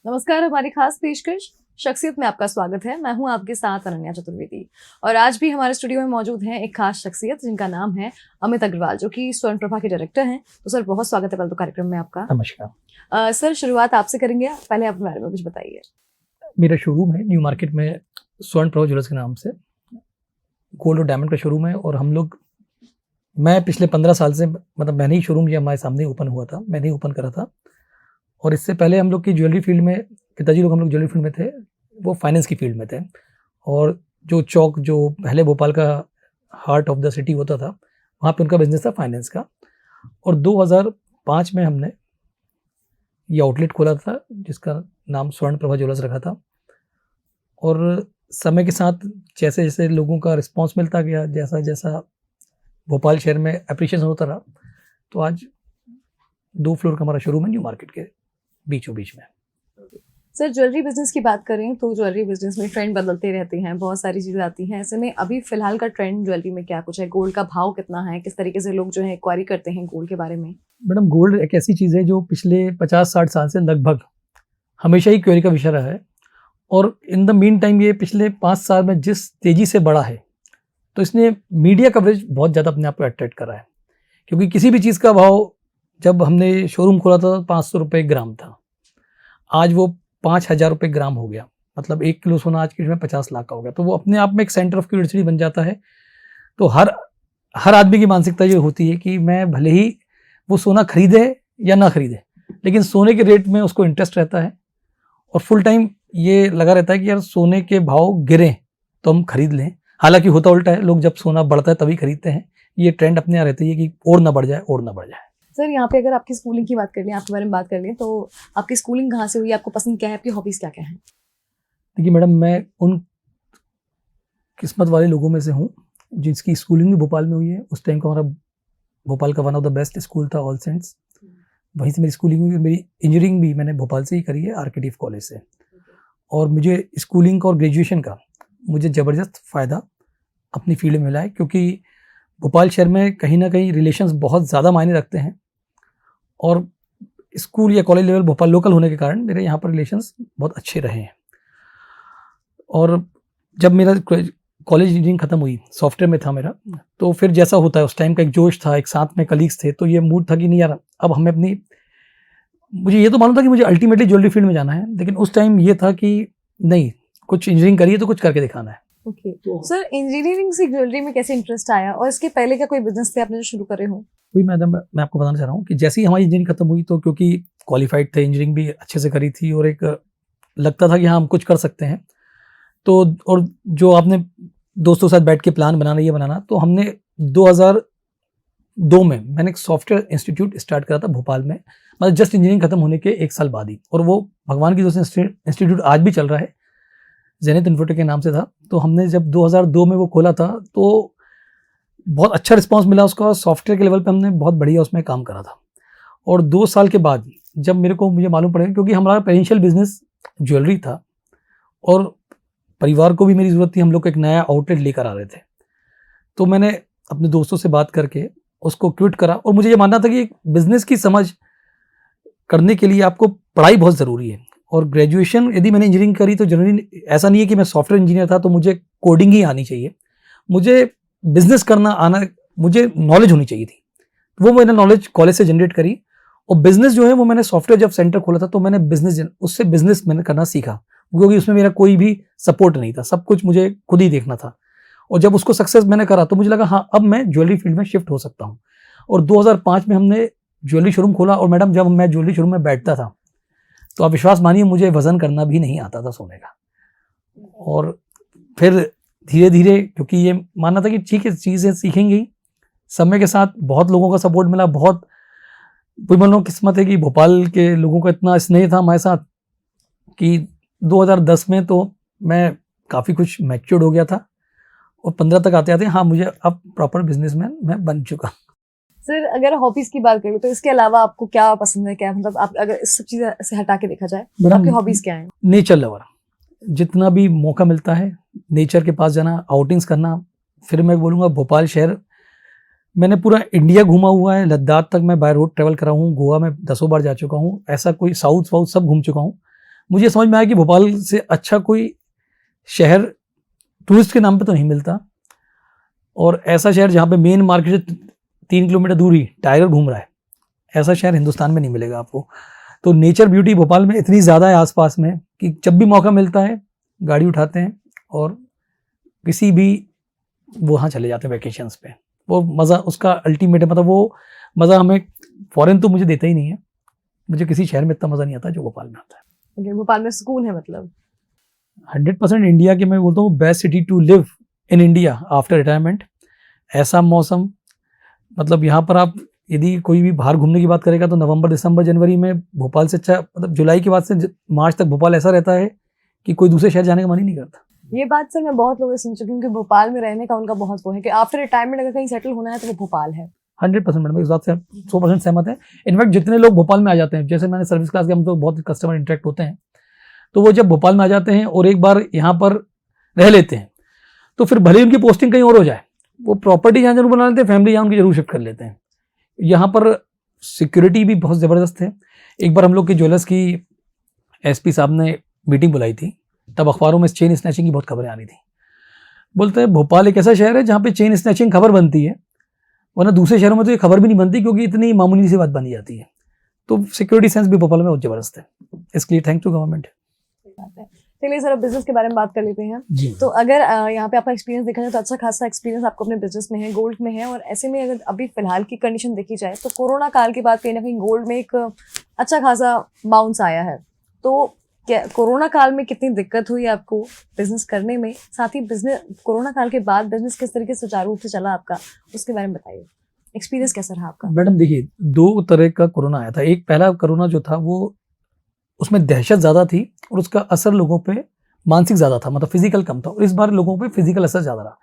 नमस्कार, हमारी खास पेशकश शख्सियत में आपका स्वागत है। मैं हूं आपके साथ अनन्या चतुर्वेदी और आज भी हमारे स्टूडियो में मौजूद हैं एक खास शख्सियत जिनका नाम है अमित अग्रवाल, जो कि स्वर्ण प्रभा के डायरेक्टर हैं। तो सर, बहुत स्वागत है पहले तो कार्यक्रम में आपका। नमस्कार। सर, शुरुआत आपसे करेंगे, पहले अपने बारे में कुछ बताइए। मेरा शोरूम है न्यू मार्केट में स्वर्ण प्रभा ज्वेलर्स के नाम से, गोल्ड और डायमंड का शोरूम है। और मैं पिछले 15 साल से मैंने ही शोरूम ये हमारे सामने ओपन हुआ था, मैंने ही ओपन करा था। और इससे पहले हम लोग की ज्वेलरी फील्ड में, पिताजी लोग हम लोग ज्वेलरी फील्ड में थे, वो फाइनेंस की फील्ड में थे। और जो चौक जो पहले भोपाल का हार्ट ऑफ द सिटी होता था, वहाँ पे उनका बिजनेस था फाइनेंस का। और 2005 में हमने ये आउटलेट खोला था जिसका नाम स्वर्ण प्रभा ज्वेलर्स रखा था। और समय के साथ जैसे जैसे लोगों का रिस्पांस मिलता गया, जैसा जैसा भोपाल शहर में अप्रिशिएशन होता रहा, तो आज 2 फ्लोर का हमारा शोरूम है न्यू मार्केट के बीचों बीच में। सर, ज्वेलरी बिजनेस की बात करें तो ज्वेलरी बिजनेस में ट्रेंड बदलते रहते हैं, बहुत सारी चीज़ें आती हैं। ऐसे में अभी फिलहाल का ट्रेंड ज्वेलरी में क्या कुछ है? गोल्ड का भाव कितना है? किस तरीके से लोग जो है क्वारी करते हैं गोल्ड के बारे में? मैडम, गोल्ड एक ऐसी चीज़ है जो पिछले 50-60 साल से लगभग हमेशा ही क्वेरी का विषय रहा है। और इन द मीन टाइम ये पिछले 5 साल में जिस तेज़ी से बढ़ा है, तो इसने मीडिया कवरेज बहुत ज़्यादा अपने आप को अट्रैक्ट करा है। क्योंकि किसी भी चीज़ का भाव, जब हमने शोरूम खोला था 500 रुपये ग्राम था, आज वो 5000 रुपये ग्राम हो गया। मतलब 1 किलो सोना आज की डेट में 50 लाख का हो गया। तो वो अपने आप में एक सेंटर ऑफ क्यूरियोसिटी बन जाता है। तो हर आदमी की मानसिकता ये होती है कि मैं भले ही वो सोना खरीदे या ना खरीदे, लेकिन सोने के रेट में उसको इंटरेस्ट रहता है। और फुल टाइम ये लगा रहता है कि यार सोने के भाव गिरें तो हम खरीद लें। हालांकि होता उल्टा है, लोग जब सोना बढ़ता है तभी खरीदते हैं। ये ट्रेंड अपने यहाँ रहती है कि और ना बढ़ जाए, और ना बढ़ जाए। सर, यहाँ पे अगर आपकी स्कूलिंग की बात कर लें, आपके बारे में बात कर लें, तो आपकी स्कूलिंग कहाँ से हुई? आपको पसंद क्या है? आपकी हॉबीज़ क्या क्या हैं? देखिए मैडम, मैं उन किस्मत वाले लोगों में से हूँ जिसकी स्कूलिंग भी भोपाल में हुई है। उस टाइम का हमारा भोपाल का one of the best school था, ऑल सेंट्स। वहीं से मेरी स्कूलिंग हुई। मेरी इंजीनियरिंग भी मैंने भोपाल से ही करी है, आरकेटीफ कॉलेज से। और मुझे स्कूलिंग का और ग्रेजुएशन का मुझे ज़बरदस्त फ़ायदा अपनी फील्ड में मिला है, क्योंकि भोपाल शहर में कहीं ना कहीं रिलेशंस बहुत ज़्यादा मायने रखते हैं। और स्कूल या कॉलेज लेवल भोपाल लोकल होने के कारण मेरे यहाँ पर रिलेशंस बहुत अच्छे रहे हैं। और जब मेरा कॉलेज इंजीनियरिंग ख़त्म हुई, सॉफ्टवेयर में था मेरा, तो फिर जैसा होता है उस टाइम का एक जोश था, एक साथ में कलीग्स थे, तो ये मूड था कि नहीं यार, अब हमें मुझे ये तो मालूम था कि मुझे अल्टीमेटली ज्वेलरी फील्ड में जाना है, लेकिन उस टाइम ये था कि नहीं, कुछ इंजीनियरिंग करिए तो कुछ करके दिखाना है। ओके। सर, इंजीनियरिंग से ज्वेलरी में कैसे इंटरेस्ट आया, और इसके पहले क्या कोई बिजनेस थे आपने जो शुरू करे हो? वही मैडम, मैं आपको बताना चाह रहा हूँ कि जैसे ही हमारी इंजीनियरिंग खत्म हुई, तो क्योंकि क्वालिफाइड थे, इंजीनियरिंग भी अच्छे से करी थी, और एक लगता था कि हाँ हम कुछ कर सकते हैं। तो और जो आपने दोस्तों के साथ बैठ के प्लान बनाना, ये बनाना, तो हमने 2002 में मैंने एक सॉफ्टवेयर इंस्टीट्यूट स्टार्ट करा था भोपाल में, मतलब जस्ट इंजीनियरिंग खत्म होने के 1 साल बाद ही। और वो भगवान की दोस्त इंस्टीट्यूट आज भी चल रहा है, जेनिथ इन्फोटेक के नाम से था। तो हमने जब 2002 में वो खोला था, तो बहुत अच्छा रिस्पांस मिला उसका। सॉफ्टवेयर के लेवल पे हमने बहुत बढ़िया उसमें काम करा था। और 2 साल के बाद जब मुझे मालूम पड़ेगा, क्योंकि हमारा पेरेंशियल बिजनेस ज्वेलरी था और परिवार को भी मेरी ज़रूरत थी, हम लोग एक नया आउटलेट लेकर आ रहे थे, तो मैंने अपने दोस्तों से बात करके उसको क्विट करा। और मुझे ये मानना था कि एक बिज़नेस की समझ करने के लिए आपको पढ़ाई बहुत ज़रूरी है। और ग्रेजुएशन यदि मैंने इंजीनियरिंग करी तो जनरली ऐसा नहीं है कि मैं सॉफ्टवेयर इंजीनियर था तो मुझे कोडिंग ही आनी चाहिए, मुझे बिजनेस करना आना, मुझे नॉलेज होनी चाहिए थी। वो मैंने नॉलेज कॉलेज से जनरेट करी। और बिजनेस जो है वो मैंने सॉफ्टवेयर जब सेंटर खोला था तो मैंने बिजनेस मैंने करना सीखा, क्योंकि उसमें मेरा कोई भी सपोर्ट नहीं था, सब कुछ मुझे खुद ही देखना था। और जब उसको सक्सेस मैंने करा तो मुझे लगा हाँ अब मैं ज्वेलरी फील्ड में शिफ्ट हो सकता हूँ। और 2005 में हमने ज्वेलरी शोरूम खोला। और मैडम, जब मैं ज्वेलरी शोरूम में बैठता था तो आप विश्वास मानिए मुझे वजन करना भी नहीं आता था सोने का। और फिर धीरे धीरे, क्योंकि ये मानना था कि ठीक है चीज़ें सीखेंगी, समय के साथ बहुत लोगों का सपोर्ट मिला। बहुत लो किस्मत है कि भोपाल के लोगों का इतना स्नेह था हमारे साथ कि 2010 में तो मैं काफ़ी कुछ मैच्योर्ड हो गया था। और 15 तक आते आते हाँ मुझे अब प्रॉपर बिजनेसमैन मैं बन चुका। सर, अगर हॉबीज की बात करें तो इसके अलावा आपको क्या पसंद है? क्या मतलब आप अगर इस सब चीजें से हटा के देखा जाए तो आपकी हॉबीज क्या हैं? नेचर लवर, जितना भी मौका मिलता है नेचर के पास जाना, आउटिंग्स करना। फिर मैं बोलूँगा भोपाल शहर मैंने पूरा इंडिया घूमा हुआ है, लद्दाख तक मैं बाय रोड ट्रैवल करा हूँ, गोवा में 10 बार जा चुका हूँ, ऐसा कोई साउथ सब घूम चुका हूँ। मुझे समझ में आया कि भोपाल से अच्छा कोई शहर टूरिस्ट के नाम पे तो नहीं मिलता, और ऐसा शहर जहाँ पे मेन मार्केट से 3 किलोमीटर दूर ही टाइगर घूम रहा है, ऐसा शहर हिंदुस्तान में नहीं मिलेगा आपको। तो नेचर ब्यूटी भोपाल में इतनी ज़्यादा है आसपास में कि जब भी मौका मिलता है गाड़ी उठाते हैं और किसी भी वहाँ चले जाते हैं वैकेशंस पे। वो मज़ा उसका अल्टीमेट है, मतलब वो मज़ा हमें फॉरेन तो मुझे देता ही नहीं है, मुझे किसी शहर में इतना मज़ा नहीं आता जो भोपाल में आता है। Okay, भोपाल में सुकून है मतलब। 100% इंडिया के मैं बोलता हूँ best city to live in India after retirement. ऐसा मौसम, मतलब यहाँ पर आप यदि कोई भी बाहर घूमने की बात करेगा तो नवंबर, दिसंबर, जनवरी में भोपाल से अच्छा, मतलब जुलाई के बाद से मार्च तक भोपाल ऐसा रहता है कि कोई दूसरे शहर जाने का मन ही नहीं करता। ये बात सर मैं बहुत लोगों से सुन चुकी हूँ कि भोपाल में रहने का उनका बहुत वो है कि आफ्टर रिटायरमेंट अगर कहीं सेटल होना है तो वो भोपाल है। 100% मैडम, इस बात से 100% सहमत है। इनफैक्ट जितने लोग भोपाल में आ जाते हैं, जैसे मैंने सर्विस क्लास के, हम तो बहुत कस्टमर इंटरेक्ट होते हैं, तो वो जब भोपाल में आ जाते हैं और एक बार यहाँ पर रह लेते हैं तो फिर भले ही उनकी पोस्टिंग कहीं और हो जाए, वो प्रॉपर्टी यहाँ जरूर बना लेते हैं, फैमिली यहाँ उनकी जरूर शिफ्ट कर लेते हैं। यहाँ पर सिक्योरिटी भी बहुत ज़बरदस्त है। एक बार हम लोग के ज्वेलर्स की एसपी साहब ने मीटिंग बुलाई थी, तब अखबारों में चेन स्नैचिंग की बहुत खबरें आ रही थी। बोलते हैं भोपाल एक ऐसा शहर है जहाँ पे चेन स्नैचिंग खबर बनती है, वरना दूसरे शहरों में तो ये खबर भी नहीं बनती क्योंकि इतनी मामूली सी बात बनी जाती है। तो सिक्योरिटी सेंस भी भोपाल में बहुत ज़बरदस्त है, इसके लिए थैंक टू गवर्नमेंट। चलिए सर अब बिजनेस के बारे में बात कर लेते हैं। जी, तो अगर यहाँ पे आपका एक्सपीरियंस देखा जाए तो अच्छा खासा एक्सपीरियंस आपको अपने बिजनेस में है, गोल्ड में है, और ऐसे में अगर अभी फिलहाल की कंडीशन देखी जाए तो कोरोना काल के बाद कहीं ना कहीं गोल्ड में एक अच्छा खासा बाउंस आया है। तो क्या कोरोना काल में कितनी दिक्कत हुई आपको बिजनेस करने में, साथ ही बिजनेस कोरोना काल के बाद बिजनेस किस तरीके से सुचारू रूप से चला आपका, उसके बारे में बताइए, एक्सपीरियंस कैसा रहा आपका? मैडम देखिए, 2 तरह का कोरोना आया था। एक पहला कोरोना जो था वो, उसमें दहशत ज़्यादा थी और उसका असर लोगों पे मानसिक ज़्यादा था, मतलब फिजिकल कम था, और इस बार लोगों पे फिजिकल असर ज़्यादा रहा।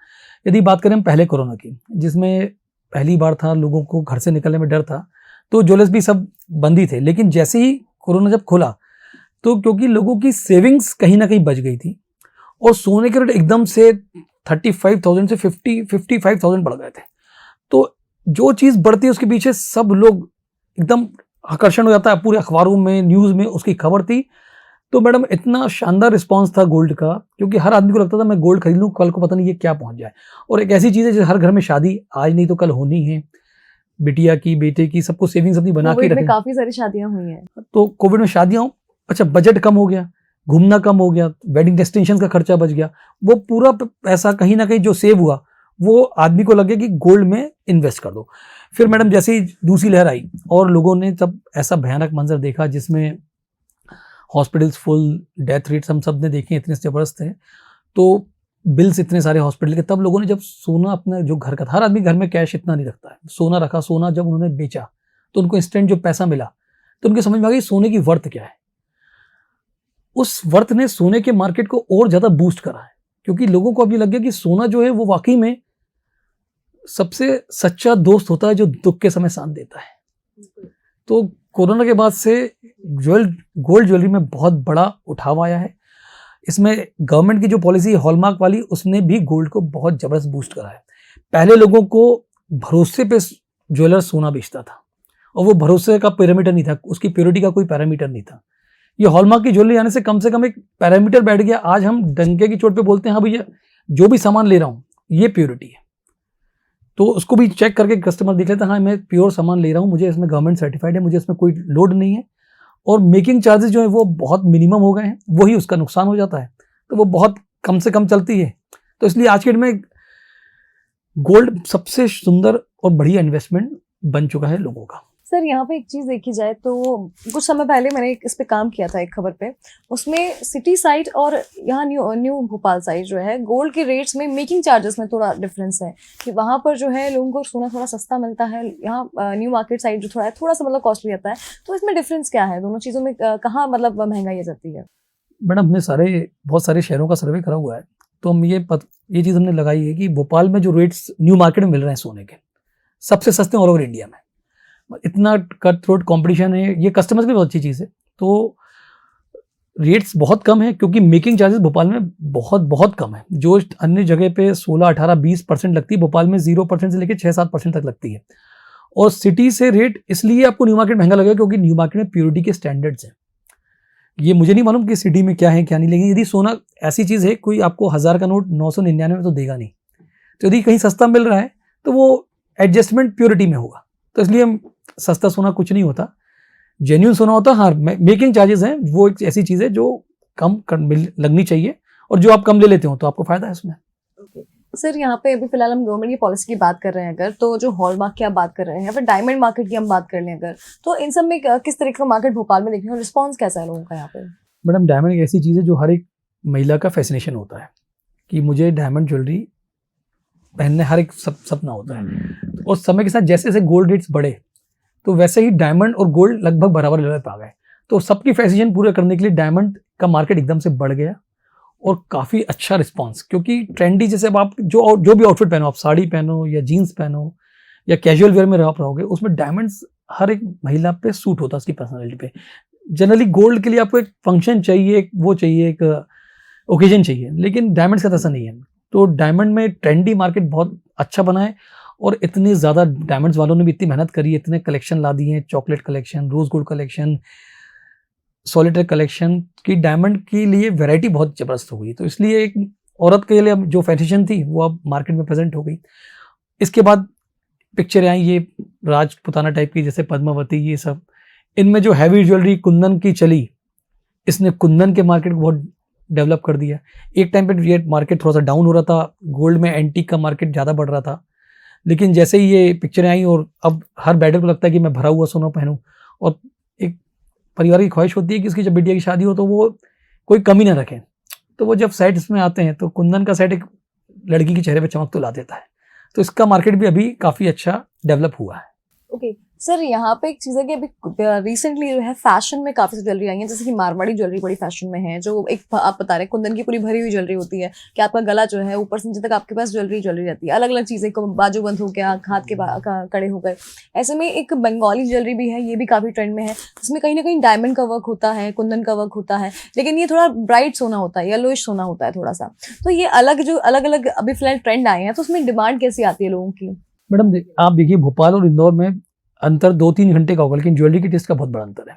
यदि बात करें हम पहले कोरोना की, जिसमें पहली बार था, लोगों को घर से निकलने में डर था, तो ज्वेलर्स भी सब बंद ही थे। लेकिन जैसे ही कोरोना जब खुला तो क्योंकि लोगों की सेविंग्स कहीं ना कहीं बच गई थी और सोने के रेट एकदम से 35,000 से 55,000 बढ़ गए थे, तो जो चीज़ बढ़ती है उसके पीछे सब लोग एकदम आकर्षण हो जाता है, पूरे अखबारों में, न्यूज़ में उसकी खबर थी। तो मैडम इतना शानदार रिस्पांस था गोल्ड का, क्योंकि हर आदमी को लगता था मैं गोल्ड खरीद लूँ, कल को पता नहीं ये क्या पहुंच जाए। और एक ऐसी चीज़ है जैसे हर घर में शादी आज नहीं तो कल होनी है, बिटिया की, बेटे की, सबको सेविंग्स अपनी बना के कोविड में रखें। काफी सारी शादियां हुई हैं। तो कोविड में शादियाँ, अच्छा बजट कम हो गया, घूमना कम हो गया, वेडिंग डेस्टिनेशन का खर्चा बच गया, वो पूरा पैसा कहीं ना कहीं जो सेव हुआ वो आदमी को लगे कि गोल्ड में इन्वेस्ट कर दो। फिर मैडम जैसे ही दूसरी लहर आई और लोगों ने जब ऐसा भयानक मंजर देखा जिसमें हॉस्पिटल्स फुल, डेथ रेट्स हम सब ने देखे इतने ज़बरदस्त थे, तो बिल्स इतने सारे हॉस्पिटल के, तब लोगों ने जब सोना अपना जो घर का था, हर आदमी घर में कैश इतना नहीं रखता है, सोना रखा, सोना जब उन्होंने बेचा तो उनको इंस्टेंट जो पैसा मिला तो उनके समझ में आ गई सोने की वर्थ क्या है। उस वर्थ ने सोने के मार्केट को और ज़्यादा बूस्ट करा है, क्योंकि लोगों को अभी लग गया कि सोना जो है वो वाकई में सबसे सच्चा दोस्त होता है जो दुख के समय साथ देता है। तो कोरोना के बाद से गोल्ड ज्वेलरी में बहुत बड़ा उठाव आया है। इसमें गवर्नमेंट की जो पॉलिसी है हॉलमार्क वाली, उसने भी गोल्ड को बहुत जबरदस्त बूस्ट करा है। पहले लोगों को भरोसे पे ज्वेलर सोना बेचता था और वो भरोसे का पैरामीटर नहीं था, उसकी प्योरिटी का कोई पैरामीटर नहीं था। ये हॉलमार्क की ज्वेलरी आने से कम एक पैरामीटर बैठ गया। आज हम डंके की चोट पे बोलते हैं हाँ भैया जो भी सामान ले रहा हूँ ये प्योरिटी है, तो उसको भी चेक करके कस्टमर देख लेता है हाँ मैं प्योर सामान ले रहा हूँ, मुझे इसमें गवर्नमेंट सर्टिफाइड है, मुझे इसमें कोई लोड नहीं है, और मेकिंग चार्जेस जो है वो बहुत मिनिमम हो गए हैं, वही उसका नुकसान हो जाता है, तो वो बहुत कम से कम चलती है। तो इसलिए आज के डेट में गोल्ड सबसे सुंदर और बढ़िया इन्वेस्टमेंट बन चुका है लोगों का। सर यहाँ पे एक चीज देखी जाए तो कुछ समय पहले मैंने इस पे काम किया था एक खबर पे, उसमें सिटी साइड और यहाँ न्यू भोपाल साइड जो है गोल्ड के रेट्स में मेकिंग चार्जेस में थोड़ा डिफरेंस है कि वहाँ पर जो है लोगों को सोना थोड़ा सस्ता मिलता है, यहाँ न्यू मार्केट साइड जो थोड़ा सा मतलब कॉस्टली आता है। तो इसमें डिफरेंस क्या है दोनों चीज़ों में, कहाँ मतलब महंगाई आ जाती है? मैडम हमने बहुत सारे शहरों का सर्वे करा हुआ है, तो हम ये चीज़ हमने लगाई है कि भोपाल में जो रेट्स न्यू मार्केट में मिल रहे हैं सोने के सबसे सस्ते ऑल ओवर इंडिया में। इतना कट थ्रोट कॉम्पिटिशन है, ये कस्टमर्स की बहुत अच्छी चीज़ है। तो रेट्स बहुत कम है क्योंकि मेकिंग चार्जेस भोपाल में बहुत कम है। जो अन्य जगह पे 16, 18, 20% लगती है, भोपाल में 0% से लेकर 6-7% तक लगती है। और सिटी से रेट इसलिए आपको न्यू मार्केट महंगा लगेगा क्योंकि न्यू मार्केट में प्योरिटी के स्टैंडर्ड्स हैं। ये मुझे नहीं मालूम कि सिटी में क्या है क्या नहीं, लेकिन यदि सोना ऐसी चीज़ है, कोई आपको 1000 का नोट 999 में तो देगा नहीं। तो यदि कहीं सस्ता मिल रहा है तो वो एडजस्टमेंट प्योरिटी में होगा। तो इसलिए सस्ता सोना कुछ नहीं होता, जेन्युइन सोना होता। हाँ, मेकिंग चार्जेस हैं, वो एक ऐसी चीज़ है जो कम लगनी चाहिए, और जो आप कम ले लेते हो तो आपको फायदा है उसमें। सर यहाँ पे अभी फिलहाल हम गवर्नमेंट की पॉलिसी की बात कर रहे हैं अगर, तो जो हॉलमार्क की आप बात कर रहे हैं, या फिर डायमंड मार्केट की हम बात कर लें अगर, तो इन सब में किस तरीके का मार्केट भोपाल में देखने को रिस्पॉन्स कैसा है लोगों का यहाँ पे? मैडम, डायमंड एक ऐसी चीज़ है जो हर एक महिला का फैसिनेशन होता है कि मुझे डायमंड ज्वेलरी पहनने, हर एक सपना होता है। और समय के साथ जैसे जैसे गोल्ड रेट्स बढ़े तो वैसे ही डायमंड और गोल्ड लगभग बराबर लेवल पर आ गए। तो सबकी फैसिनेशन पूरा करने के लिए डायमंड का मार्केट एकदम से बढ़ गया, और काफ़ी अच्छा रिस्पांस, क्योंकि ट्रेंडी जैसे अब आप जो भी आउटफिट पहनो, आप साड़ी पहनो या जीन्स पहनो या कैजुअल वेयर में आप रहोगे, उसमें डायमंड्स हर एक महिला पे सूट होता है, उसकी पर्सनालिटी पे। जनरली गोल्ड के लिए आपको एक फंक्शन चाहिए, एक वो चाहिए, एक ओकेजन चाहिए, लेकिन डायमंड्स का ऐसा नहीं है। तो डायमंड में ट्रेंडी मार्केट बहुत अच्छा बना है, और इतने ज़्यादा डायमंड्स वालों ने भी इतनी मेहनत करी है, इतने कलेक्शन ला दिए हैं, chocolate collection, rose gold collection, solitaire collection की, डायमंड के लिए वैरायटी बहुत ज़बरदस्त हो गई। तो इसलिए एक औरत के लिए जो फैशन थी वो अब मार्केट में प्रेजेंट हो गई। इसके बाद पिक्चरें आई ये राजपुताना टाइप की, जैसे पद्मावती, ये सब। इनमें जो हैवी ज्वेलरी कुंदन की चली, इसने कुंदन के मार्केट को बहुत डेवलप कर दिया। एक टाइम पे ये मार्केट थोड़ा सा डाउन हो रहा था, गोल्ड में एंटीक का मार्केट ज़्यादा बढ़ रहा था, लेकिन जैसे ही ये पिक्चरें आई और अब हर ब्राइडल को लगता है कि मैं भरा हुआ सोना पहनूं, और एक परिवार की ख्वाहिश होती है कि उसकी जब बिटिया की शादी हो तो वो कोई कमी ना रखें, तो वो जब सेट इसमें आते हैं तो कुंदन का सेट एक लड़की के चेहरे पे चमक तो ला देता है। तो इसका मार्केट भी अभी काफ़ी अच्छा डेवलप हुआ है। ओके सर, यहाँ पे एक चीज़ है कि अभी रिसेंटली जो है फैशन में काफ़ी ज्वेलरी आई है, जैसे कि मारवाड़ी ज्वेलरी बड़ी फैशन में है, जो एक आप बता रहे हैं कुंदन की पूरी भरी हुई ज्वेलरी होती है कि आपका गला जो है ऊपर से नीचे तक आपके पास ज्वेलरी रहती है, अलग अलग चीज़ें, बाजूबंद हो गया, हाथ के कड़े हो गए। ऐसे में एक बंगाली ज्वेलरी भी है, ये भी काफ़ी ट्रेंड में है, जिसमें कहीं ना कहीं डायमंड का वर्क होता है, कुंदन का वर्क होता है, लेकिन ये थोड़ा ब्राइट सोना होता है, येलोइश सोना होता है थोड़ा सा। तो ये अलग अलग अभी फिलहाल ट्रेंड आए हैं, तो उसमें डिमांड कैसी आती है लोगों की? मैडम आप देखिए, भोपाल और इंदौर में अंतर 2-3 घंटे का होगा, लेकिन ज्वेलरी के टेस्ट का बहुत बड़ा अंतर है।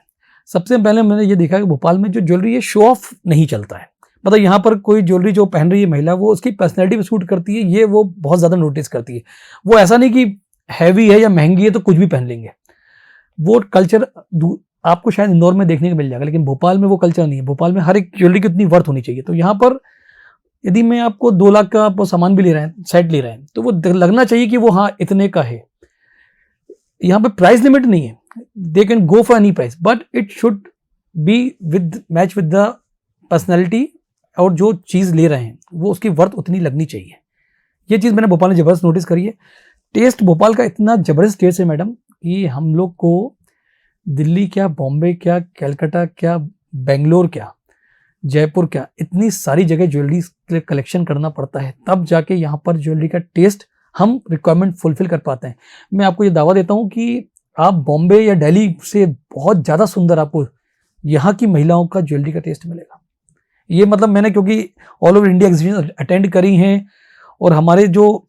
सबसे पहले मैंने ये देखा कि भोपाल में जो ज्वेलरी है शो ऑफ नहीं चलता है। मतलब यहाँ पर कोई ज्वेलरी जो पहन रही है महिला, वो उसकी पर्सनैलिटी पे सूट करती है, ये वो बहुत ज़्यादा नोटिस करती है। वो ऐसा नहीं कि हैवी है या महंगी है तो कुछ भी पहन लेंगे, वो कल्चर आपको शायद इंदौर में देखने को मिल जाएगा, लेकिन भोपाल में वो कल्चर नहीं है। भोपाल में हर एक ज्वेलरी की उतनी वर्थ होनी चाहिए। तो यहाँ पर यदि मैं आपको 2 लाख का आप सामान भी ले रहे हैं, सेट ले रहे हैं, तो वो लगना चाहिए कि वो हाँ इतने का है। यहाँ पे प्राइस लिमिट नहीं है, they can go for any price, but it should be with match with the personality, और जो चीज़ ले रहे हैं वो उसकी वर्थ उतनी लगनी चाहिए। ये चीज़ मैंने भोपाल में ज़बरदस्त नोटिस करी है। टेस्ट भोपाल का इतना ज़बरदस्त टेस्ट है मैडम कि हम लोग को दिल्ली क्या, बॉम्बे क्या, कैलकाटा क्या, बेंगलोर क्या, जयपुर क्या, इतनी सारी जगह ज्वेलरी कलेक्शन करना पड़ता है, तब जाके यहाँ पर ज्वेलरी का टेस्ट हम रिक्वायरमेंट फुलफिल कर पाते हैं। मैं आपको ये दावा देता हूँ कि आप बॉम्बे या दिल्ली से बहुत ज़्यादा सुंदर आपको यहाँ की महिलाओं का ज्वेलरी का टेस्ट मिलेगा। ये मतलब मैंने क्योंकि all over India exhibition attend करी हैं, और हमारे जो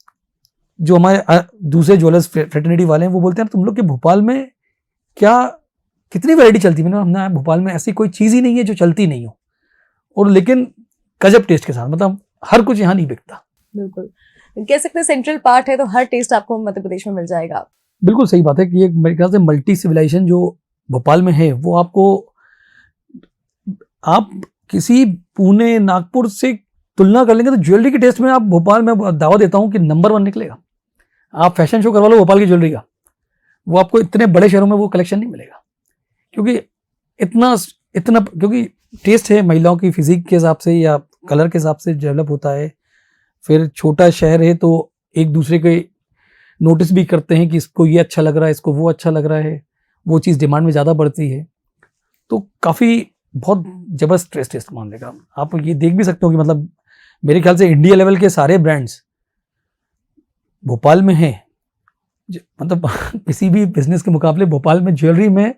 हमारे दूसरे ज्वेलर्स फ्रेटर्निटी वाले हैं वो बोलते हैं तुम लोग के भोपाल में क्या कितनी वैरायटी चलती है। मैंने हमने भोपाल में ऐसी कोई चीज़ ही नहीं है जो चलती नहीं हो, और लेकिन गजब टेस्ट के साथ, मतलब हर कुछ यहाँ नहीं बिकता। बिल्कुल कह सकते हैं सेंट्रल पार्ट है तो हर टेस्ट आपको मध्य प्रदेश में मिल जाएगा। बिल्कुल सही बात है कि एक मेरे ख्याल से मल्टी सिविलाइजेशन जो भोपाल में है, वो आपको आप किसी पुणे नागपुर से तुलना कर लेंगे तो ज्वेलरी के टेस्ट में आप भोपाल में दावा देता हूँ कि नंबर 1 निकलेगा। आप फैशन शो करवा लो भोपाल की ज्वेलरी का, वो आपको इतने बड़े शहरों में वो कलेक्शन नहीं मिलेगा, क्योंकि इतना क्योंकि टेस्ट है महिलाओं की फिजिक के हिसाब से या कलर के हिसाब से डेवलप होता है। फिर छोटा शहर है तो एक दूसरे के नोटिस भी करते हैं कि इसको ये अच्छा लग रहा है, इसको वो अच्छा लग रहा है, वो चीज़ डिमांड में ज़्यादा बढ़ती है। तो काफ़ी बहुत ज़बरदस्त टेस्ट मान लेगा। आप ये देख भी सकते हो कि मतलब मेरे ख्याल से इंडिया लेवल के सारे ब्रांड्स भोपाल में हैं। मतलब किसी भी बिजनेस के मुकाबले भोपाल में ज्वेलरी में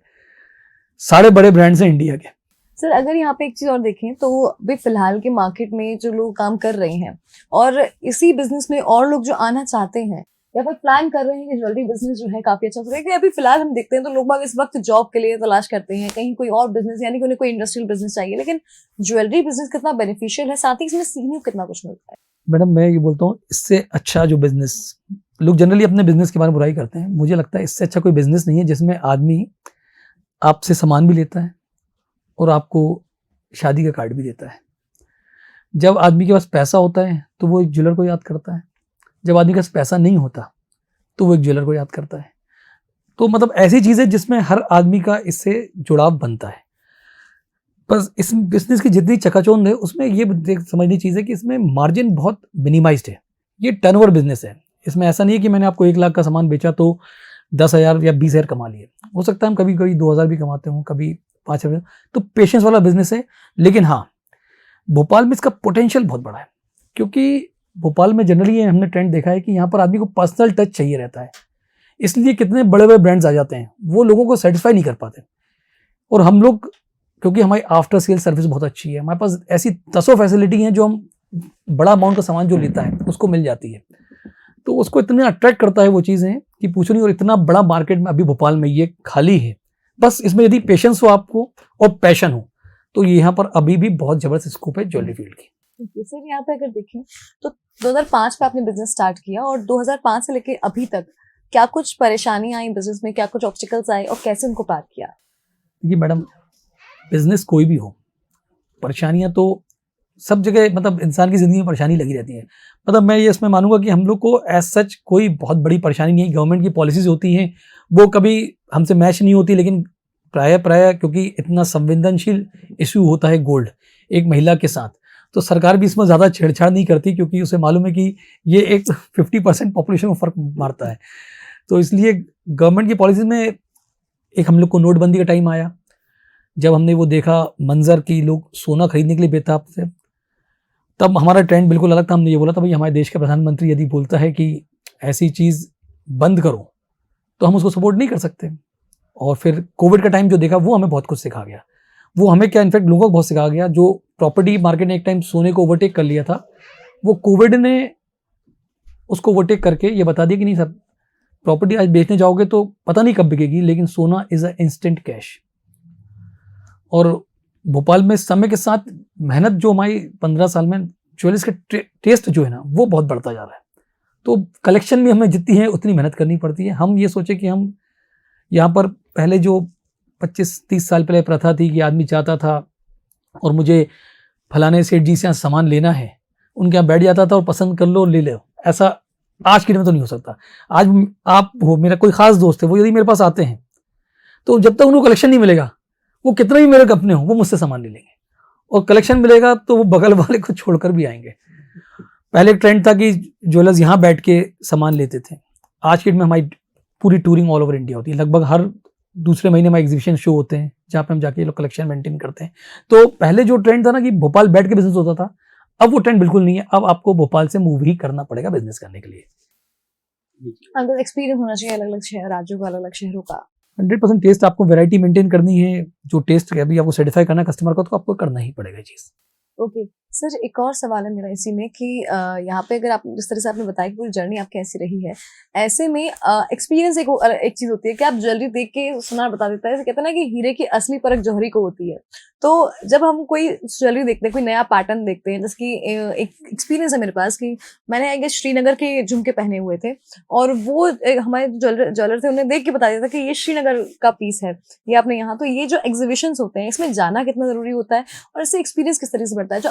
सारे बड़े ब्रांड्स हैं इंडिया के। सर अगर यहाँ पे एक चीज़ और देखें तो अभी फिलहाल के मार्केट में जो लोग काम कर रहे हैं और इसी बिजनेस में और लोग जो आना चाहते हैं, या फिर प्लान कर रहे हैं कि ज्वेलरी बिजनेस जो है काफी अच्छा चल रहा है? अभी फिलहाल हम देखते हैं तो लोग बाग इस वक्त जॉब के लिए तलाश करते हैं, कहीं कोई और बिजनेस, यानी कि उन्हें कोई इंडस्ट्रियल बिजनेस चाहिए, लेकिन ज्वेलरी बिजनेस कितना बेनिफिशियल है, साथ ही इसमें सीखने को कितना कुछ मिलता है? मैडम मैं ये बोलता हूँ, इससे अच्छा जो बिजनेस, लोग जनरली अपने बिजनेस के बारे में बुराई करते हैं, मुझे लगता है इससे अच्छा कोई बिजनेस नहीं है जिसमें आदमी आपसे सामान भी लेता है और आपको शादी का कार्ड भी देता है। जब आदमी के पास पैसा होता है तो वो एक ज्वेलर को याद करता है, जब आदमी के पास पैसा नहीं होता तो वो एक ज्वेलर को याद करता है। तो मतलब ऐसी चीज़ है जिसमें हर आदमी का इससे जुड़ाव बनता है। बस इस बिजनेस की जितनी चकाचौंध है उसमें ये समझनी चीज़ है कि इसमें मार्जिन बहुत मिनिमाइज्ड है। ये टर्नओवर बिजनेस है, इसमें ऐसा नहीं है कि मैंने आपको 1 लाख का सामान बेचा तो 10,000 या 20,000 कमा लिए। हो सकता है हम कभी कभी 2,000 भी कमाते हों, कभी 5,000। तो पेशेंस वाला बिजनेस है। लेकिन हाँ, भोपाल में इसका पोटेंशियल बहुत बड़ा है, क्योंकि भोपाल में जनरली हमने ट्रेंड देखा है कि यहाँ पर आदमी को पर्सनल टच चाहिए रहता है, इसलिए कितने बड़े बड़े ब्रांड्स आ जाते हैं, वो लोगों को सेटिस्फाई नहीं कर पाते। और हम लोग, क्योंकि हमारी आफ्टर सेल सर्विस बहुत अच्छी है, हमारे पास ऐसी दसों फैसिलिटी हैं जो हम बड़ा अमाउंट का सामान जो लेता है उसको मिल जाती है, तो उसको इतना अट्रैक्ट करता है वो चीज़ें कि पूछो नहीं। और इतना बड़ा मार्केट में अभी भोपाल में ये खाली है। बस इसमें यदि पेशेंस हो आपको और पैशन हो तो यहाँ पर अभी भी बहुत जबरदस्त स्कोप है ज्वेलरी फील्ड की। सर यहाँ पे अगर देखें तो 2005 में आपने बिजनेस स्टार्ट किया और 2005 से लेके अभी तक क्या कुछ परेशानियां आई बिजनेस में, क्या कुछ ऑब्स्टिकल्स आए और कैसे उनको पार किया? देखिए मैडम, बिजनेस कोई भी हो, परेशानियां तो सब जगह, मतलब इंसान की जिंदगी में परेशानी लगी रहती है। मतलब मैं ये इसमें मानूंगा कि हम लोग को एज सच कोई बहुत बड़ी परेशानी नहीं है। गवर्नमेंट की पॉलिसीज होती हैं, वो कभी हमसे मैच नहीं होती, लेकिन प्राय क्योंकि इतना संवेदनशील इश्यू होता है गोल्ड एक महिला के साथ, तो सरकार भी इसमें ज़्यादा छेड़छाड़ नहीं करती, क्योंकि उसे मालूम है कि ये एक 50% पॉपुलेशन को फर्क मारता है। तो इसलिए गवर्नमेंट की पॉलिसी में एक हम लोग को नोटबंदी का टाइम आया, जब हमने वो देखा मंजर की लोग सोना खरीदने के लिए बेताब थे, तब हमारा ट्रेंड बिल्कुल अलग था। हमने ये बोला था भाई हमारे देश का प्रधानमंत्री यदि बोलता है कि ऐसी चीज़ बंद करो तो हम उसको सपोर्ट नहीं कर सकते। और फिर कोविड का टाइम जो देखा वो हमें बहुत कुछ सिखा गया। वो हमें क्या, इनफैक्ट लोगों को बहुत सिखा गया। जो प्रॉपर्टी मार्केट ने एक टाइम सोने को ओवरटेक कर लिया था, वो कोविड ने उसको ओवरटेक करके ये बता दिया कि नहीं सर, प्रॉपर्टी आज बेचने जाओगे तो पता नहीं कब बिकेगी, लेकिन सोना इज अ इंस्टेंट कैश। और भोपाल में समय के साथ मेहनत जो हमारी 15 साल में ज्वेलर्स का टेस्ट जो है ना वो बहुत बढ़ता जा रहा है। तो कलेक्शन में हमें जितनी है उतनी मेहनत करनी पड़ती है। हम ये सोचे कि हम यहाँ पर पहले जो 25-30 साल पहले प्रथा थी कि आदमी चाहता था और मुझे फलाने सेठ जी से यहाँ सामान लेना है, उनके यहाँ बैठ जाता था और पसंद कर लो ले लो, ऐसा आज की डेट में तो नहीं हो सकता। आज आप हो, मेरा कोई खास दोस्त है, वो यदि मेरे पास आते हैं तो जब तक उनको कलेक्शन नहीं मिलेगा, वो कितना भी मेरे अपने हो, वो मुझसे सामान ले लेंगे। और कलेक्शन मिलेगा तो वो बगल वाले को छोड़कर भी आएंगे। पहले एक ट्रेंड था कि ज्वेलर्स यहाँ बैठ के सामान लेते थे। आज की डेट में हमारी पूरी टूरिंग ऑल ओवर इंडिया होती है। लगभग हर दूसरे महीने में एग्जीबिशन शो होते हैं जहाँ पे हम जाके ये लोग कलेक्शन मेंटेन करते हैं। तो पहले जो ट्रेंड था ना कि भोपाल बैठ के बिजनेस होता था, अब वो ट्रेंड बिल्कुल नहीं है। अब आपको भोपाल से मूव ही करना पड़ेगा बिजनेस करने के लिए। अंकल एक्सपीरियंस होना चाहिए अलग अलग शहर राज्यों का, अलग अलग शहरों का। 100% टेस्ट, आपको वैरायटी मेंटेन करनी है। जो टेस्ट अभी आपको सेटिफाई करना है कस्टमर को, तो आपको करना ही पड़ेगा ये चीज़। ओके सर, एक और सवाल है मेरा इसी में कि यहाँ पे अगर आप जिस तरह से आपने बताया कि पूरी जर्नी आपकी ऐसी रही है, ऐसे में एक्सपीरियंस एक चीज होती है कि आप ज्वेलरी देख के सुनार बता देता है, जैसे कहते हैं ना कि हीरे की असली परख जौहरी को होती है। तो जब हम कोई ज्वेलरी देखते हैं, कोई नया पैटर्न देखते हैं, जैसे कि एक एक्सपीरियंस है मेरे पास कि मैंने आई गेस श्रीनगर के झुमके पहने हुए थे और वो हमारे ज्वेलर थे, उन्हें देख के बता दिया था कि ये श्रीनगर का पीस है, ये आपने यहाँ। तो ये जो एग्जीबिशंस होते हैं इसमें जाना कितना जरूरी होता है और इससे एक्सपीरियंस किस तरह से बढ़ता है? जो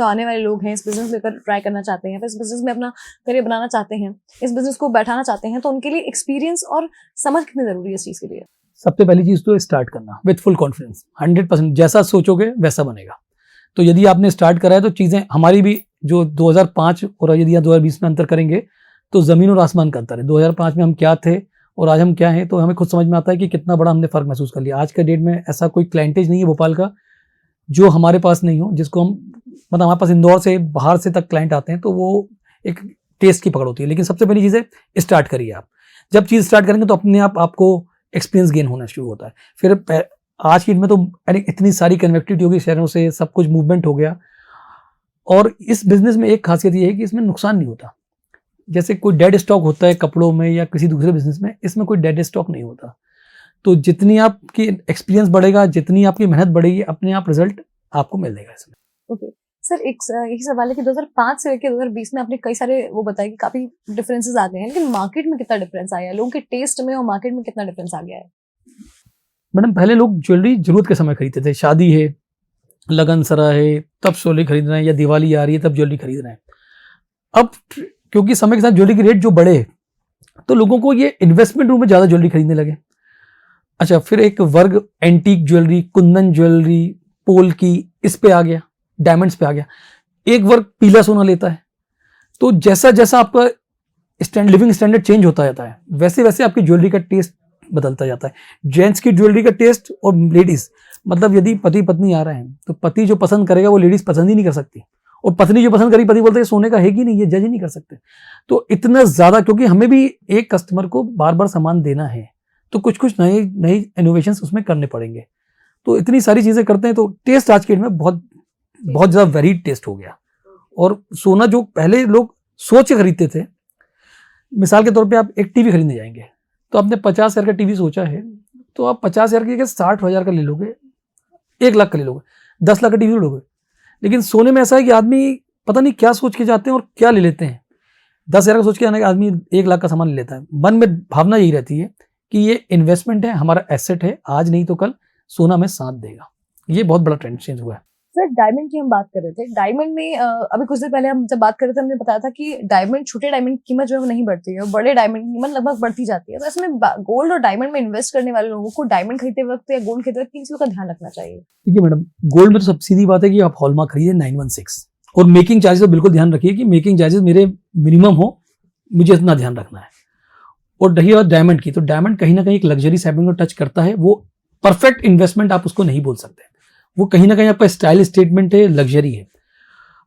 आने वाले लोग हैं, इस बिजनेस लेकर ट्राई करना चाहते हैं, फिर इस बिजनेस में अपना करियर बनाना चाहते हैं, इस बिजनेस को बैठाना चाहते हैं, तो उनके लिए एक्सपीरियंस और समझ कितनी जरूरी है इस चीज के लिए? सबसे पहली चीज तो स्टार्ट करना विथ फुल कॉन्फिडेंस। 100% जैसा सोचोगे वैसा बनेगा। तो यदि आपने स्टार्ट करा है तो चीजें हमारी भी जो 2005 और यदि आप 2020 में अंतर करेंगे तो जमीन और आसमान का अंतर है। 2005 में हम क्या थे और आज हम क्या हैं, तो हमें खुद समझ में आता है कि कितना बड़ा हमने फर्क महसूस कर लिया। आज के डेट में ऐसा कोई क्लाइंटेज नहीं है भोपाल का जो हमारे पास नहीं हो, जिसको हम मतलब हमारे पास इंदौर से बाहर से तक क्लाइंट आते हैं, तो वो एक टेस्ट की पकड़ होती है। लेकिन सबसे पहली चीज़ है स्टार्ट करिए। आप जब चीज़ स्टार्ट करेंगे तो अपने आप आपको एक्सपीरियंस गेन होना शुरू होता है। फिर आज की डेट में तो इतनी सारी कनेक्टिविटी होगी शहरों से, सब कुछ मूवमेंट हो गया। और इस बिजनेस में एक खासियत ये है कि इसमें नुकसान नहीं होता। जैसे कोई डेड स्टॉक होता है कपड़ों में या किसी दूसरे बिजनेस में, इसमें कोई डेड स्टॉक नहीं होता। तो जितनी आपकी एक्सपीरियंस बढ़ेगा, जितनी आपकी मेहनत बढ़ेगी, अपने आप रिजल्ट आपको मिलेगा इसमें। ओके सर, एक यही सवाल है कि 2005 से लेकर 2020 में आपने कई सारे वो बताए कि काफी डिफरेंसेस आ गए हैं, लेकिन मार्केट में कितना डिफरेंस आया है, लोगों के टेस्ट में और मार्केट में कितना डिफरेंस आ गया है? मैडम पहले लोग ज्वेलरी जरूरत के समय खरीदते थे, शादी है, लगन सरा है, तब ज्वेलरी खरीद रहे हैं, या दिवाली आ रही है तब ज्वेलरी खरीद रहे हैं। अब क्योंकि समय के साथ ज्वेलरी के रेट जो बढ़े, तो लोगों को ये इन्वेस्टमेंट रूप में ज्यादा ज्वेलरी खरीदने लगे। अच्छा, फिर एक वर्ग एंटीक ज्वेलरी, कुंदन ज्वेलरी, पोल की, इस पे आ गया, डायमंड्स पे आ गया। एक वर्ग पीला सोना लेता है। तो जैसा जैसा आपका लिविंग स्टैंडर्ड चेंज होता जाता है, वैसे वैसे आपकी ज्वेलरी का टेस्ट बदलता जाता है। जेंट्स की ज्वेलरी का टेस्ट और लेडीज, मतलब यदि पति पत्नी आ रहे हैं तो पति जो पसंद करेगा वो लेडीज पसंद ही नहीं कर सकती, और पत्नी जो पसंद करेगी पति बोलते हैं सोने का है कि नहीं, ये जज ही नहीं कर सकते। तो इतना ज्यादा, क्योंकि हमें भी एक कस्टमर को बार बार सामान देना है, तो कुछ कुछ नए नए इनोवेशन उसमें करने पड़ेंगे। तो इतनी सारी चीजें करते हैं, तो टेस्ट आज के डेट में बहुत बहुत ज्यादा वेरीड टेस्ट हो गया। और सोना जो पहले लोग सोच के खरीदते थे, मिसाल के तौर पे आप एक टीवी खरीदने जाएंगे, तो आपने 50,000 का टीवी सोचा है, तो आप 50,000 की जगह 60,000 का ले लोगे, 1 लाख का ले लोगे, 10 लाख का टीवी लोगे। लेकिन सोने में ऐसा है कि आदमी पता नहीं क्या सोच के जाते हैं और क्या ले लेते हैं। 10,000 का सोच के आने का आदमी 1 लाख का सामान ले लेता है। मन में भावना यही रहती है कि ये इन्वेस्टमेंट है, हमारा एसेट है, आज नहीं तो कल सोना में साथ देगा। ये बहुत बड़ा ट्रेंड चेंज हुआ है। सर, डायमंड की हम बात कर रहे थे। डायमंड में अभी कुछ देर पहले हम जब बात कर रहे थे, हमने बताया था कि डायमंड, छोटे डायमंड की कीमत जो है वो नहीं बढ़ती है और बड़े डायमंड की कीमत लगभग बढ़ती जाती है। तो ऐसे में गोल्ड और डायमंड में इन्वेस्ट करने वाले लोगों को डायमंड खरीदते वक्त या गोल्ड खरीदते वक्त किन चीजों का ध्यान रखना चाहिए? ठीक है मैडम, गोल्ड में तो सब सीधी बात है कि आप हॉलमार्क खरीदिए 916, और मेकिंग चार्जेस तो बिल्कुल ध्यान रखिए कि मेकिंग चार्जेस मेरे मिनिमम हो, मुझे इतना ध्यान रखना है। और रही बात डायमंड की, तो डायमंड कहीं ना कहीं एक लग्जरी सेगमेंट को टच करता है। वो परफेक्ट इन्वेस्टमेंट आप उसको नहीं बोल सकते, वो कहीं ना कहीं आपका स्टाइल स्टेटमेंट है, लग्जरी है।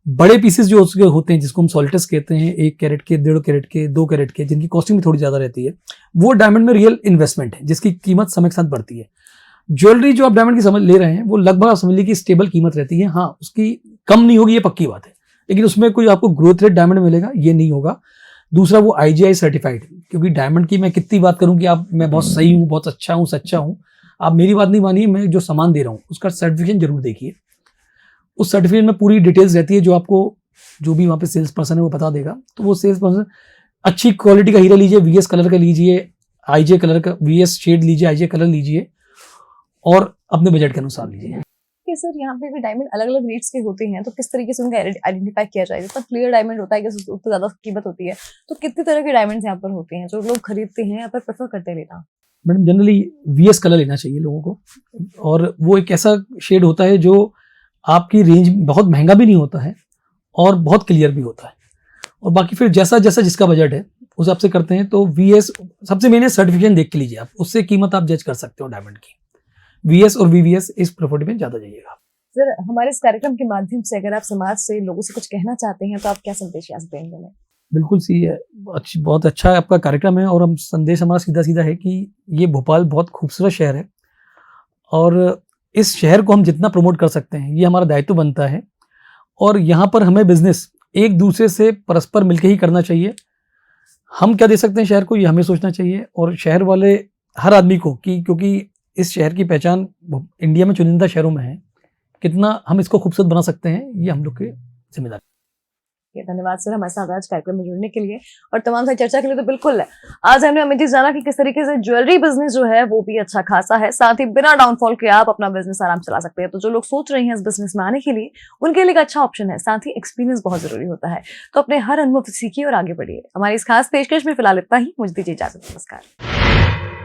बड़े पीसेस जो उसके होते हैं, जिसको हम सॉल्टस कहते हैं, 1 कैरेट के, 1.5 कैरेट के, 2 कैरेट के, जिनकी कॉस्टिंग भी थोड़ी ज्यादा रहती है, वो डायमंड में रियल इन्वेस्टमेंट है, जिसकी कीमत समय के साथ बढ़ती है। ज्वेलरी जो आप डायमंड की समझ ले रहे हैं, वो लगभग आप समझ लीजिए कि स्टेबल कीमत रहती है। हाँ, उसकी कम नहीं होगी, ये पक्की बात है, लेकिन उसमें कोई आपको ग्रोथ रेट डायमंड मिलेगा ये नहीं होगा। दूसरा, वो IGI सर्टिफाइड, क्योंकि डायमंड की मैं कितनी बात करूं कि आप, मैं बहुत सही हूं, बहुत अच्छा हूं, सच्चा हूं, आप मेरी बात नहीं मानिए, मैं जो सामान दे रहा हूं उसका सर्टिफिकेशन जरूर देखिए। उस सर्टिफिकेट में पूरी डिटेल्स रहती है, जो आपको जो भी वहां पे सेल्स पर्सन है वो बता देगा। तो वो सेल्स पर्सन, अच्छी क्वालिटी का हीरा लीजिए, VS कलर का लीजिए, IJ कलर का, VS शेड लीजिए, IJ कलर लीजिए, और अपने बजट के अनुसार लीजिए। कि सर यहाँ पे भी डायमंड अलग अलग रेट्स के होते हैं, तो किस तरीके से उनका आइडेंटिफाई किया जाए? जितना क्लियर डायमंड होता है कि उतना ज्यादा कीमत होती है, तो कितने तरह के डायमंड्स यहाँ पर होते हैं जो लोग खरीदते हैं या फिर प्रेफर करते हैं लेना? मैडम जनरली VS कलर लेना चाहिए लोगों को, और वो एक ऐसा शेड होता है जो आपकी रेंज, बहुत महंगा भी नहीं होता है और बहुत क्लियर भी होता है। और बाकी फिर जैसा जैसा जिसका बजट है उस हिसाब से करते हैं। तो VS सबसे मेन है, सर्टिफिकेशन देख के लीजिए आप, उससे कीमत आप जज कर सकते हो डायमंड की। VS और VVS इस प्रॉपर्टी में ज्यादा जाइएगा। सर, हमारे इस कार्यक्रम के माध्यम से अगर आप समाज से, लोगों से कुछ कहना चाहते हैं, तो आप क्या संदेश देंगे हमें? बिल्कुल सी है, बहुत अच्छा आपका कार्यक्रम है, और हम संदेश हमारा सीधा सीधा है कि ये भोपाल बहुत खूबसूरत शहर है, और इस शहर को हम जितना प्रमोट कर सकते हैं ये हमारा दायित्व बनता है। और यहाँ पर हमें बिजनेस एक दूसरे से परस्पर मिलकर ही करना चाहिए। हम क्या दे सकते हैं शहर को, ये हमें सोचना चाहिए, और शहर वाले हर आदमी को, क्योंकि इस शहर की पहचान इंडिया में चुनिंदा शहरों में है, कितना हम इसको खूबसूरत बना सकते हैं ये हम लोग की जिम्मेदारी। धन्यवाद सर हमारे साथ आज कार्यक्रम में जुड़ने के लिए और तमाम सारी चर्चा के लिए। तो बिल्कुल है, आज हमने अमित जी जाना कि किस तरीके से ज्वेलरी बिजनेस जो है वो भी अच्छा खासा है, साथ ही बिना डाउनफॉल के आप अपना बिजनेस आराम से चला सकते हैं। तो जो लोग सोच रहे हैं इस बिजनेस में आने के लिए, उनके लिए एक अच्छा ऑप्शन है। साथ ही एक्सपीरियंस बहुत जरूरी होता है, तो अपने हर अनुभव से सीखिए और आगे बढ़िए। हमारी इस खास पेशकश में फिलहाल इतना ही, मुझे दीजिए इजाजत, नमस्कार।